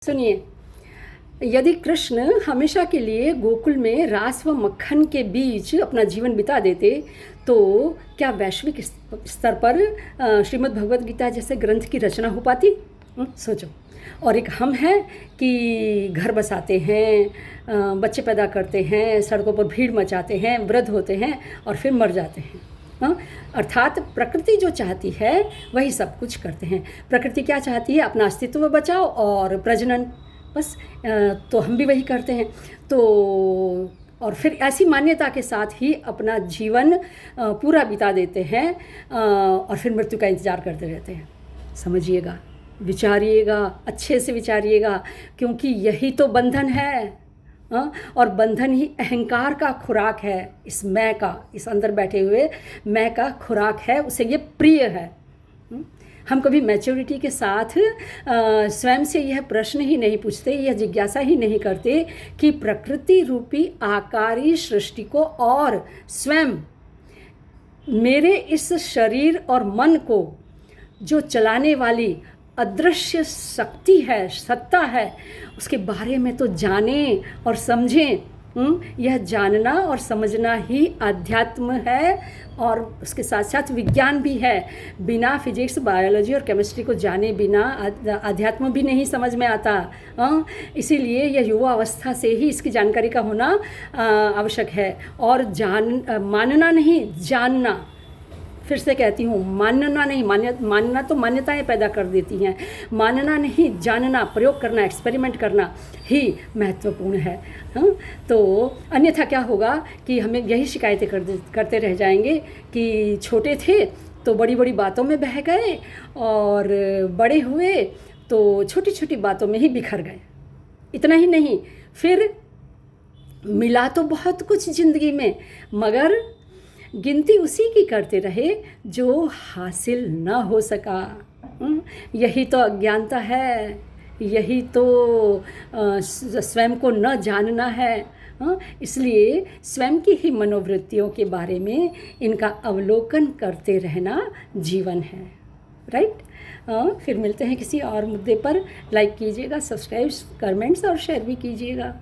सुनिए, यदि कृष्ण हमेशा के लिए गोकुल में रास व मक्खन के बीच अपना जीवन बिता देते तो क्या वैश्विक स्तर पर श्रीमद् भगवद गीता जैसे ग्रंथ की रचना हो पाती? सोचो। और एक हम हैं कि घर बसाते हैं, बच्चे पैदा करते हैं, सड़कों पर भीड़ मचाते हैं, वृद्ध होते हैं और फिर मर जाते हैं। अर्थात प्रकृति जो चाहती है वही सब कुछ करते हैं। प्रकृति क्या चाहती है? अपना अस्तित्व बचाओ और प्रजनन, बस। तो हम भी वही करते हैं। तो और फिर ऐसी मान्यता के साथ ही अपना जीवन पूरा बिता देते हैं और फिर मृत्यु का इंतज़ार करते रहते हैं। समझिएगा, विचारिएगा, अच्छे से विचारिएगा, क्योंकि यही तो बंधन है। और बंधन ही अहंकार का खुराक है। इस मैं का, इस अंदर बैठे हुए मैं का खुराक है, उसे ये प्रिय है। हम कभी मैच्योरिटी के साथ स्वयं से यह प्रश्न ही नहीं पूछते, यह जिज्ञासा ही नहीं करते कि प्रकृति रूपी आकारी सृष्टि को और स्वयं मेरे इस शरीर और मन को जो चलाने वाली अदृश्य शक्ति है, सत्ता है, उसके बारे में तो जानें और समझें। यह जानना और समझना ही अध्यात्म है और उसके साथ साथ विज्ञान भी है। बिना फिजिक्स, बायोलॉजी और केमिस्ट्री को जाने बिना अध्यात्म भी नहीं समझ में आता। इसीलिए यह युवा अवस्था से ही इसकी जानकारी का होना आवश्यक है। और मानना नहीं, जानना। फिर से कहती हूँ, मानना नहीं, मानना तो मान्यताएं पैदा कर देती हैं। मानना नहीं, जानना, प्रयोग करना, एक्सपेरिमेंट करना ही महत्वपूर्ण है। तो अन्यथा क्या होगा कि हमें यही शिकायतें करते रह जाएंगे कि छोटे थे तो बड़ी बड़ी बातों में बह गए और बड़े हुए तो छोटी छोटी बातों में ही बिखर गए। इतना ही नहीं, फिर मिला तो बहुत कुछ ज़िंदगी में, मगर गिनती उसी की करते रहे जो हासिल न हो सका। यही तो अज्ञानता है, यही तो स्वयं को न जानना है। इसलिए स्वयं की ही मनोवृत्तियों के बारे में इनका अवलोकन करते रहना जीवन है। राइट। फिर मिलते हैं किसी और मुद्दे पर। लाइक कीजिएगा, सब्सक्राइब, कमेंट्स और शेयर भी कीजिएगा।